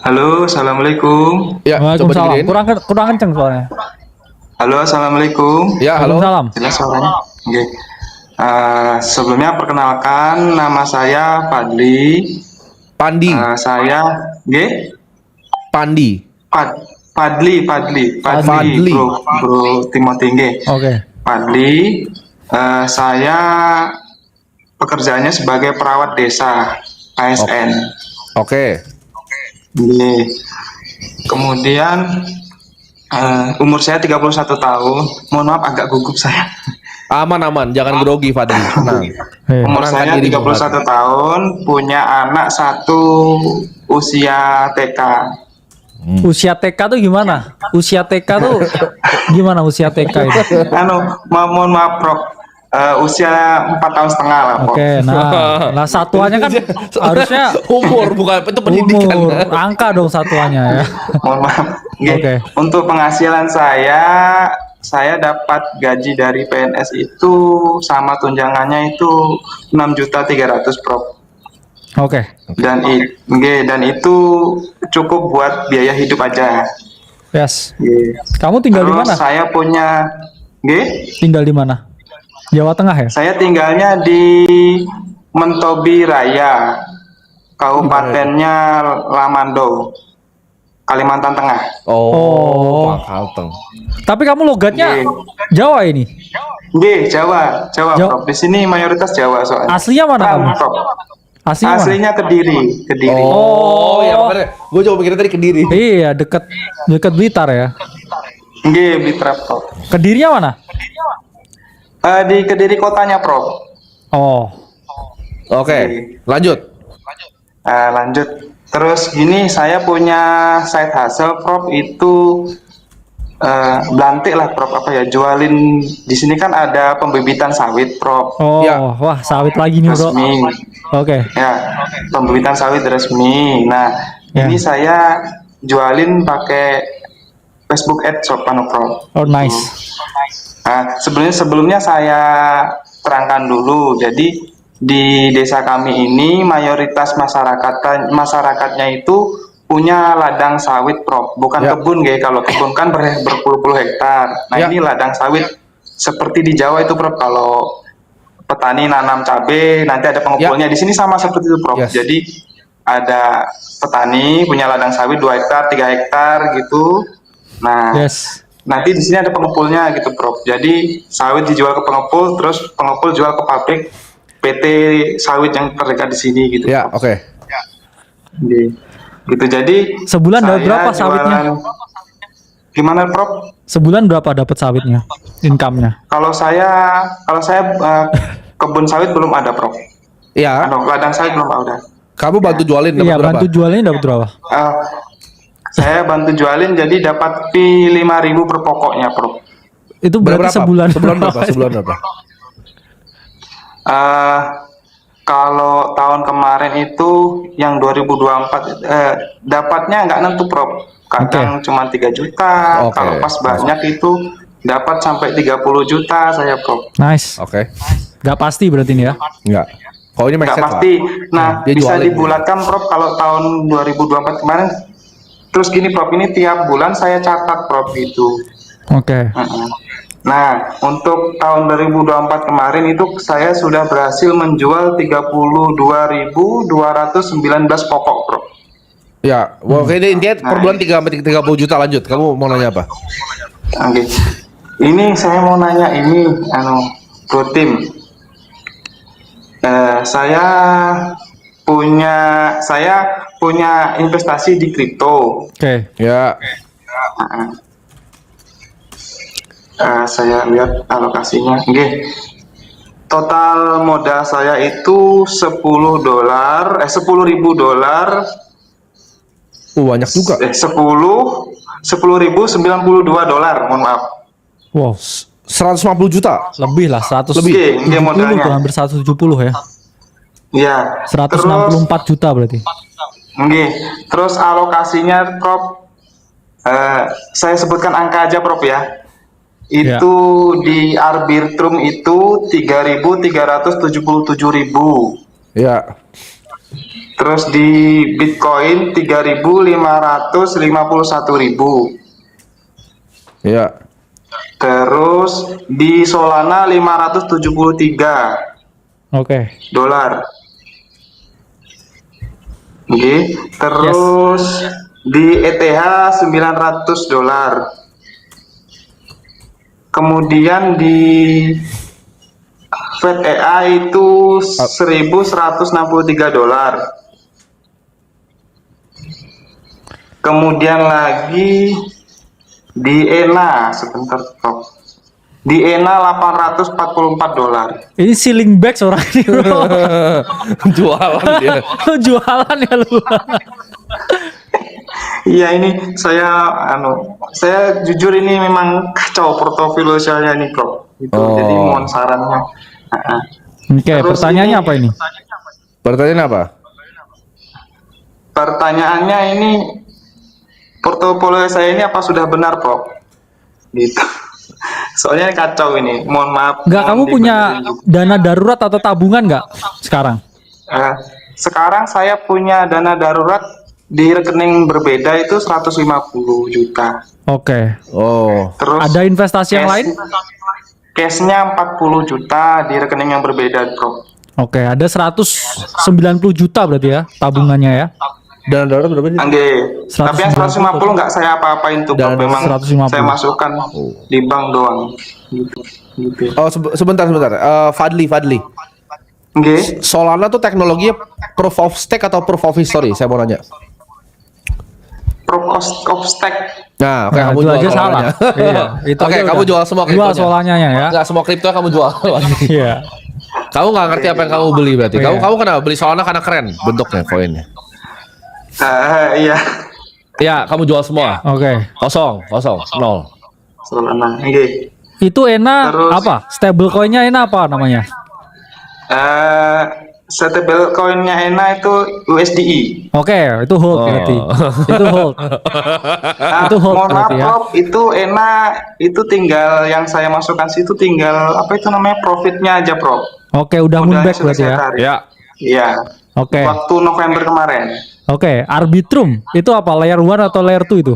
Halo, assalamualaikum. Ya, coba Waalaikumsalam. digedein. Kurang kenceng soalnya. Halo, assalamualaikum. Ya, halo. Waalaikumsalam. Jelas suaranya? Oke. Sebelumnya perkenalkan, nama saya Fadli. Pandi. Saya, G, Pandi. Fadli, Fadli. bro Timothy, G. Oke. Fadli. Saya pekerjaannya sebagai perawat desa, ASN. Oke. G. Kemudian umur saya 31 tahun. Mohon maaf agak gugup saya. Aman, jangan grogi Fadli. Tenang. Umur Menangkan saya dirimu, 31 tahun, punya anak satu usia TK. Usia TK tuh gimana? Usia TK tuh gimana usia TK itu? Mohon maaf, Prof. Usia 4 tahun setengah lah, Prof. Oke, nah satuannya kan harusnya Umur bukan itu pendidikan. umur, angka dong satuannya ya. Mohon maaf. Oke. Oke. Untuk penghasilan saya dapat gaji dari PNS itu sama tunjangannya itu 6.300.000, Prof. Oke. Dan itu cukup buat biaya hidup aja. Yes. Nggih. Kamu tinggal di Terus mana? saya punya, Tinggal di mana? Jawa Tengah ya? saya tinggalnya di Mentobi Raya, kabupatennya Lamando, Kalimantan Tengah. Oh. Pak Kalteng. Tapi kamu logatnya Nggih. Jawa ini. Jawa, Jawa. Prof. Di sini mayoritas Jawa soalnya. Aslinya mana kamu? Prof. Aslinya mana? Aslinya Kediri. Oh, ya makanya gue coba mikirnya tadi Kediri. Iya, deket Blitar ya. Nggih, Mitra, Prof. Kedirinya mana? Di Kediri kotanya, Prof. Oh. Oke, lanjut. Lanjut. Terus gini, saya punya side hustle, Prof. Itu belantik lah, Prof. Apa ya? Jualin di sini kan ada pembibitan sawit, Prof. Oh, Ya. wah sawit lagi nih bro. Resmi. Oke. Ya, pembibitan sawit resmi. Nah, Ya. ini saya jualin pakai Facebook Ads, Prof. Oh nice. Nah, sebelumnya saya terangkan dulu. Jadi di desa kami ini mayoritas masyarakatnya itu punya ladang sawit, Prof. Bukan Ya. kebun, guys. Kalau kebun kan berpuluh-puluh hektar. Nah, Ya. ini ladang sawit seperti di Jawa itu, Prof. Kalau petani nanam cabai, nanti ada pengepulnya. Di sini sama seperti itu, Prof. Yes. Jadi ada petani punya ladang sawit 2 hektar, 3 hektar gitu. Nah, Yes. nanti di sini ada pengepulnya gitu, Prof. Jadi sawit dijual ke pengepul, terus pengepul jual ke pabrik PT sawit yang terdekat di sini gitu. Ya, Prof. oke. Gitu. Jadi Sebulan dapat saya berapa sawitnya? Gimana, Prof? Sebulan berapa dapat sawitnya? Income-nya? Kalau saya kebun sawit belum ada, Prof. Iya, Ladang sawit belum ada. kamu bantu jualin dapat Iya, berapa? bantu jualnya dapat berapa? Saya bantu jualin jadi dapat fee 5.000 per pokoknya, Prof. Itu berarti sebulan. Sebulan berapa? Sebulan berapa? Kalau tahun kemarin itu yang 2024 dapatnya nggak nentu, Prof. Kadang cuma 3 juta, Oke. kalau pas banyak itu dapat sampai 30 juta saya, Prof. Nice. Oke. Gak pasti berarti ini ya. Enggak. Kalau ini make Nggak sense pasti. lah. Nah, Dia bisa jualin. dibulatkan, Prof, kalau tahun 2024 kemarin. Terus gini, Prof, ini tiap bulan saya catat, Prof, gitu. Oke. Nah, untuk tahun 2024 kemarin itu saya sudah berhasil menjual 32.219 pokok, Prof. Ya, oke ini intinya per bulan 3 sampai 30 juta. Lanjut. Kamu mau nanya apa? Oke. Ini saya mau nanya ini, Bro Tim. Saya punya investasi di kripto. Oke. Ya. Saya lihat alokasinya. Oke. Total modal saya itu 10.000 dolar. Banyak juga. 10.092 dolar. Mohon maaf. Wow. 150 juta. Lebih lah 100. Lebih. Oke, modalnya. tuh, hampir 170 ya. Iya. 164 juta berarti. Oke. Terus alokasinya, Prof. Saya sebutkan angka aja, Prof, ya. Itu di Arbitrum itu 3.377.000. Ya. Terus di Bitcoin 3.551.000. Ya. Terus di Solana 573 Oke. dolar. Oke, terus di ETH 900 dolar. Kemudian di FedEA itu 1.163 dolar. Kemudian lagi di ENA, sebentar Prof. Di ENA 844 dolar. Ini ceiling bags orang ini bro. Jualan dia. Lu jualan ya lu. Iya ini saya jujur ini memang kacau portofolio saya ini Prof. Itu jadi mohon sarannya. Oke, Terus pertanyaannya ini- apa ini? Pertanyaan apa? Pertanyaannya ini portofolio saya ini apa sudah benar Prof? Gitu. Soalnya kacau ini. Mohon maaf. Enggak, mohon kamu punya dibenerin juga. dana darurat atau tabungan nggak sekarang? Sekarang saya punya dana darurat di rekening berbeda itu 150 juta. Oke. Oh. Terus Ada investasi yang lain? Cashnya 40 juta di rekening yang berbeda, Bro. Oke, ada 190 juta berarti ya tabungannya ya. Dana darurat berapa sih? Angge. Tapi yang 150 nggak saya apa-apain tuh, Bro. Dan Memang 150. saya masukkan di bank doang. Gitu. Oh, sebentar. Fadli. Angge. Solana tuh teknologinya proof of stake atau proof of history? Saya mau nanya. Proof of stake. Nah, oke, Nah, kamu itu jual aja salah. Solananya. Iya, itu Oke, aja kamu udah. jual semua Jual kriptonya. Solananya ya. Enggak, semua kripto kamu jual. Iya. Kamu nggak ngerti apa yang kamu beli berarti. Iya. Kamu kenapa beli Solana karena keren bentuknya koinnya. Iya. Iya, kamu jual semua. Oke. Kosong, nol. Solana. Angge. Itu ENA Terus- apa? Stable coinnya ENA apa namanya? Stable coinnya ENA itu USDI. Oke, itu hold Oh. berarti. Itu hold. Itu hold Mohon maaf, berarti ya. Prof, itu ENA itu tinggal yang saya masukkan situ tinggal apa itu namanya profitnya aja, Prof. Oke, udah Modalnya moonback sudah berarti saya ya. tarik. Ya. Iya. Oke. Waktu November kemarin. Oke, Arbitrum itu apa? Layer 1 atau layer 2 itu?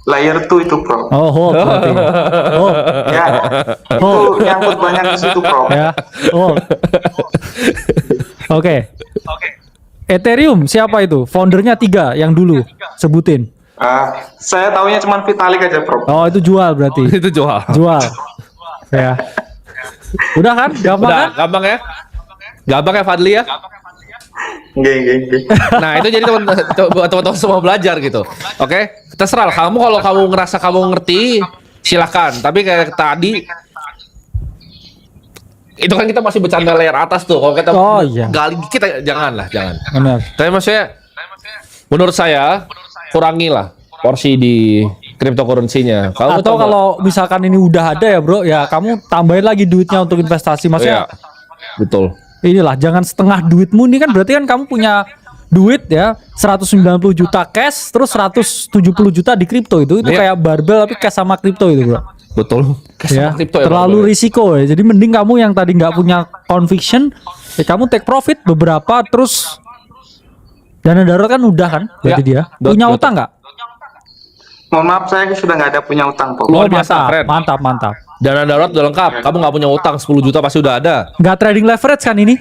Layer 2 itu, Prof. Oh, hold berarti. Hold. Ya. Itu nyangkut banyak di situ, Prof. Ya. Hold. Oke. Ethereum siapa itu? Foundernya 3 yang dulu sebutin. Saya taunya cuma Vitalik aja, Prof. Oh, itu jual berarti. Itu jual. Jual. Ya. Udah kan? Gampang Udah, kan? gampang ya? Gampang ya Fadli ya? Nggih. Nah, itu jadi teman-teman semua belajar gitu. Oke? Terserah kamu kalau kamu ngerasa kamu ngerti, silahkan. Tapi kayak tadi itu kan kita masih bercanda layer atas tuh. Kalau kita Oh, iya. gali kita jangan. Benar. Tapi maksudnya menurut saya kurangilah porsi di cryptocurrency-nya. Kamu Atau coba- kalau misalkan ini udah ada ya bro, ya kamu tambahin lagi duitnya untuk investasi. Maksudnya Iya. Betul. inilah, jangan setengah duitmu. Ini kan berarti kan kamu punya duit ya 190 juta cash, terus 170 juta di kripto. Itu Iya. kayak barbel tapi cash sama kripto itu bro. Betul. Ya, Sama kripto ya, terlalu Bang. risiko ya. Jadi mending kamu yang tadi nggak punya conviction, ya kamu take profit beberapa, terus dana darurat kan udah kan berarti Ya, dia. Punya betul. utang nggak? Mohon maaf, saya sudah nggak ada punya utang, Prof. Luar biasa, mantap, keren. mantap. Dana darurat udah lengkap. Kamu nggak punya utang 10 juta pasti udah ada. Nggak trading leverage kan ini?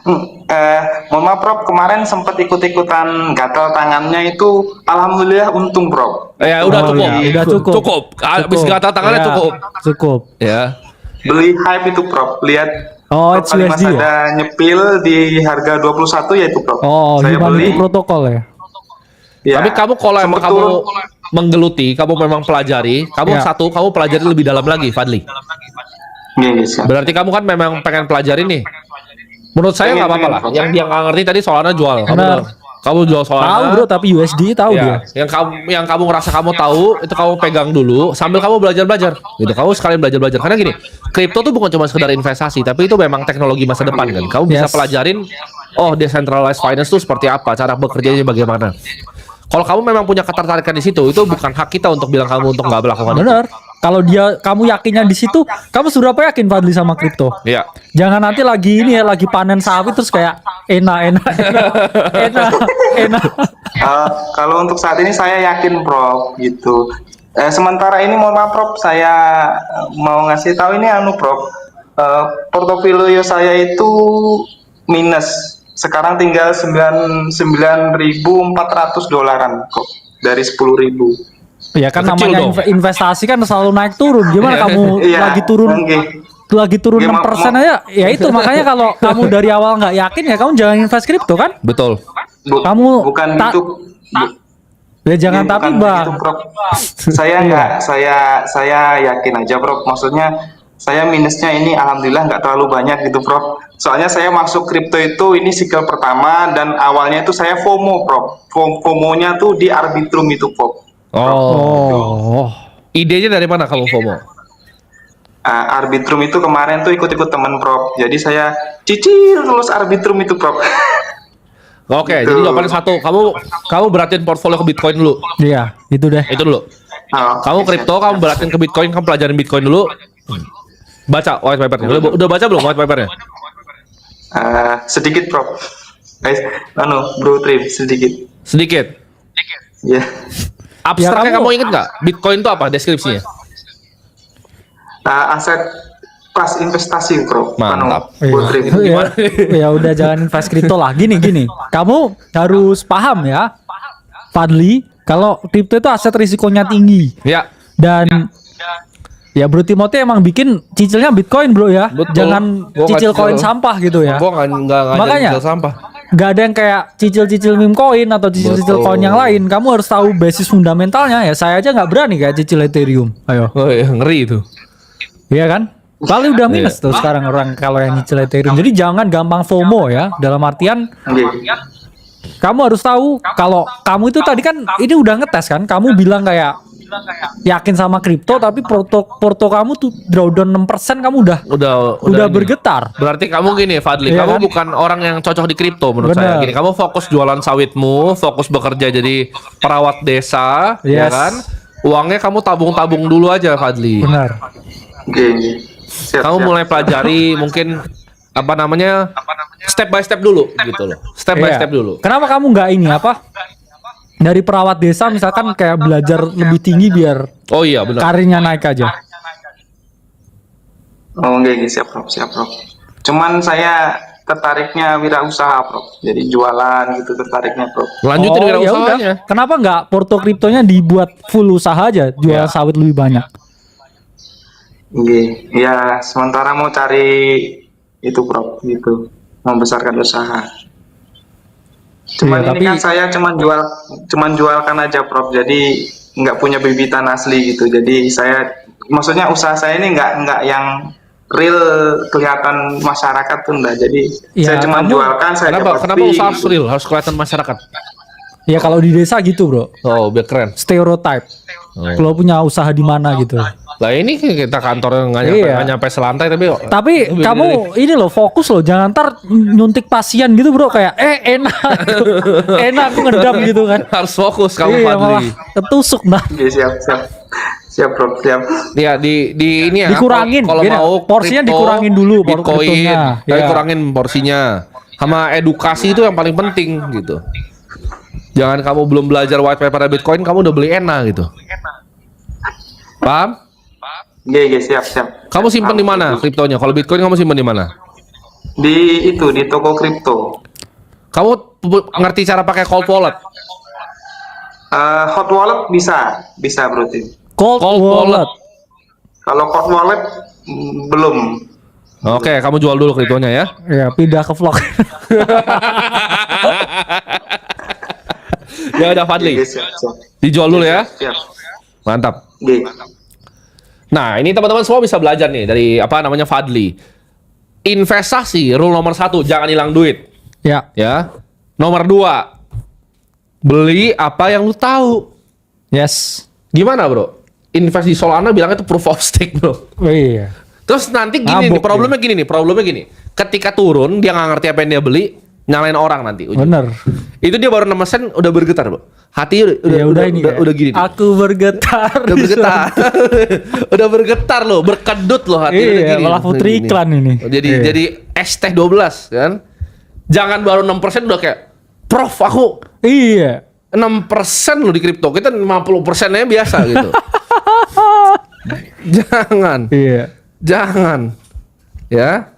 Mohon maaf, Prof. Kemarin sempat ikut-ikutan gatal tangannya itu, alhamdulillah untung, Prof. Ya udah Oh, cukup. iya, udah cukup. Cukup. Habis gatal tangannya Ya, cukup. Cukup. Ya. Beli hype itu, Prof. Lihat Oh, Prof kali Mas HUSD ya? ada nyepil di harga 21 ya itu, Prof. Oh, Saya humanity beli. protokol ya. Ya, Tapi kamu kalau emang sempat kamu turun. menggeluti, kamu memang pelajari, kamu Ya. kamu pelajari lebih dalam lagi, Fadli. Gini, siap. Berarti kamu kan memang pengen pelajari nih. Menurut saya nggak apa-apa lah. Pengen. Yang dia nggak ngerti tadi Solana jual. Benar. Kamu jual Solana. Tahu bro, tapi USD tahu dia. Ya, yang kamu ngerasa kamu tahu itu kamu pegang dulu sambil kamu belajar gitu. Kamu sekalian belajar karena gini, kripto tuh bukan cuma sekedar investasi, tapi itu memang teknologi masa depan kan. Kamu bisa Yes. pelajarin decentralized finance tuh seperti apa, cara bekerjanya bagaimana. Kalau kamu memang punya ketertarikan di situ, itu bukan hak kita untuk bilang kamu untuk nggak melakukan itu. Benar. Kalau kamu yakinnya di situ, kamu sudah apa yakin Fadli sama kripto? Iya. Jangan nanti lagi ini ya, lagi panen sawit terus kayak enak. Kalau untuk saat ini saya yakin Prof gitu. Sementara ini mohon maaf Prof, saya mau ngasih tahu ini Prof. Portofolio saya itu minus. Sekarang tinggal 9.400 dolaran Prof dari 10.000. Ya kan Kecil namanya dong. investasi kan selalu naik turun. Gimana kamu Iya, lagi turun oke. 6% aja? Ya itu makanya kalau kamu dari awal nggak yakin ya kamu jangan invest kripto kan? Betul. Kamu bukan tak- itu Ya jangan Iya, tapi bukan Bang. begitu, Prof. Saya nggak, saya yakin aja, Prof. Maksudnya saya minusnya ini alhamdulillah nggak terlalu banyak gitu, Prof. Soalnya saya masuk kripto itu ini siklus pertama dan awalnya itu saya FOMO, Prof. FOMO-nya tuh di Arbitrum itu, Prof. Oh. Idenya dari mana kamu FOMO? Arbitrum itu kemarin tuh ikut-ikut temen, Prof. Jadi saya cicil terus Arbitrum itu, Prof. Oke, Gitu. jadi jawabannya satu. Kamu beratin portfolio ke Bitcoin dulu. Iya, itu deh. Itu dulu. Kamu kripto, kamu beratin ke Bitcoin, kamu pelajarin Bitcoin dulu. Baca white papernya. Udah baca belum white papernya? Sedikit, Prof. Bro Trim, sedikit. Sedikit. Ya. Abstraknya Ya, kamu inget nggak? Bitcoin itu apa deskripsinya? Aset kelas investasi, Prof. Mantap. Bro Trim. Ya udah jangan invest kripto lah. Gini. Kamu harus paham ya, Fadli, kalau kripto itu aset risikonya tinggi. Ya. Dan ya Bro Timothy emang bikin cicilnya Bitcoin bro ya. Betul. Jangan Gua cicil nggak koin cicil. sampah gitu ya. Gua nggak Makanya. cicil sampah. Gak ada yang kayak cicil-cicil meme coin atau cicil-cicil Betul. koin yang lain. Kamu harus tahu basis fundamentalnya ya. Saya aja nggak berani kayak cicil Ethereum. Ayo. Oh iya, ngeri itu. Iya kan? Kali udah minus tuh sekarang orang kalau yang nyicil Ethereum. Jadi jangan gampang FOMO ya. Dalam artian Oke. kamu harus tahu kalau kamu itu tadi kan ini udah ngetes kan. Kamu bilang kayak yakin sama kripto tapi porto kamu tuh drawdown 6% kamu udah Udah ini. bergetar. Berarti kamu gini, Fadli, Iya kamu kan? bukan orang yang cocok di kripto menurut Bener. saya. Gini, kamu fokus jualan sawitmu, fokus bekerja jadi perawat desa, ya Yes. kan? Uangnya kamu tabung-tabung dulu aja, Fadli. Benar. Oke. Siap, Kamu siap. mulai pelajari mungkin apa namanya step by step dulu gitu loh. Step by Iya. step dulu. Kenapa kamu nggak ini apa? Dari perawat desa misalkan kayak belajar lebih tinggi biar Oh iya benar. karirnya naik aja. Oh, oke, siap, Prof. Siap, Prof. Cuman saya tertariknya wirausaha, Prof. Jadi jualan gitu tertariknya, Prof. Lanjutin Oh, dengan ya udah. usahanya. Kenapa nggak porto kriptonya dibuat full usaha aja, jual Ya. sawit lebih banyak? Oke. Ya, sementara mau cari itu, Prof. Gitu. Membesarkan usaha. Cuman Iya, ini tapi- kan saya cuman jualkan aja, Prof. Jadi nggak punya bibitan asli gitu. Jadi saya maksudnya usaha saya ini nggak yang real kelihatan masyarakat tuh enggak. Jadi Ya, saya cuma kamu- jualkan saya dapat Kenapa fee, usaha gitu. real harus kelihatan masyarakat? Ya kalau di desa gitu bro, Oh, biar keren. stereotype. Oh. Kalau punya usaha di mana gitu. Lah ini kita kantor nggak nyampe, Iya. nggak nyampe selantai tapi Tapi kamu ini loh fokus loh, jangan ntar nyuntik pasien gitu bro kayak enak, enak aku ngedam gitu kan. harus fokus kamu Iya Fadli. malah ketusuk nah. Oke, siap, Prof. Siap. Ya di ini ya. Dikurangin, kalau gini, mau porsinya kripto, dikurangin dulu, baru Bitcoin, kriptonya. tapi Ya. kurangin porsinya. Sama edukasi itu yang paling penting gitu. Jangan kamu belum belajar white paper Bitcoin, kamu udah beli ENA gitu. Paham? Oke, siap. Kamu simpan di mana kriptonya? Kalau Bitcoin kamu simpan di mana? Di toko kripto. Kamu ngerti cara pakai cold wallet? Hot wallet bisa Bro Tim. Cold wallet. Kalau hot wallet belum. Oke, kamu jual dulu kriptonya ya. Ya pindah ke vlog. Ya udah Fadli, Oke, siap. dijual dulu ya. Siap. Mantap. Oke. Nah, ini teman-teman semua bisa belajar nih dari apa namanya Fadli. Investasi rule nomor 1, jangan hilang duit. Ya. Ya. Nomor 2, beli apa yang lu tahu. Yes. Gimana bro? Invest di Solana bilangnya itu proof of stake bro. Oh, iya. Terus nanti gini nih, Ngabuk problemnya gini. Ketika turun dia nggak ngerti apa yang dia beli, nyalain orang nanti. ujung. Bener. Itu dia baru 6% udah bergetar, Bro. Hati Ya ini kayak, udah gini. nih. Aku bergetar. Udah bergetar. Udah bergetar loh, berkedut loh hati udah Iya, gini. malah putri Gini. iklan ini. Jadi Iya. jadi ST12 kan. Jangan baru 6% udah kayak Prof, aku Iya. 6% loh di kripto. Kita 50%-nya biasa gitu. Jangan. Iya. Jangan. Ya.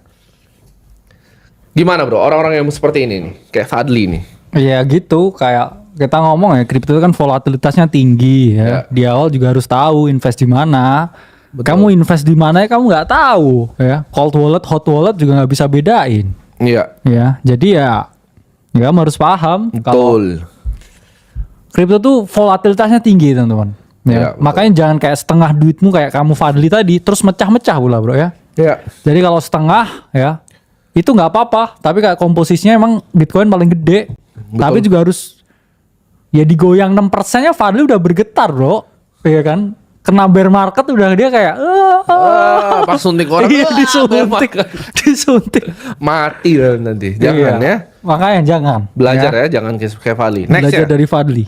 Gimana, Bro? Orang-orang yang seperti ini nih, kayak Fadli nih. Ya gitu, kayak kita ngomong ya, kripto itu kan volatilitasnya tinggi ya. Ya. Di awal juga harus tahu invest di mana. Kamu invest di mana ya kamu nggak tahu ya. Cold wallet, hot wallet juga nggak bisa bedain. Iya. Ya, jadi ya kamu harus paham kalau Betul. kripto tuh volatilitasnya tinggi teman-teman. Ya, Ya, betul. makanya jangan kayak setengah duitmu kayak kamu Fadli tadi terus mecah-mecah pula bro ya. Iya. Jadi kalau setengah ya itu nggak apa-apa. Tapi kayak komposisinya emang Bitcoin paling gede. Betul. Tapi juga harus ya digoyang 6%-nya Fadli udah bergetar bro. Iya kan? Kena bear market udah dia kayak Pas suntik orang iya, wah, disuntik. Disuntik. mati lah nanti. Jangan Iya. ya. Makanya jangan. Belajar ya, jangan kayak Fadli. Next Belajar ya. dari Fadli.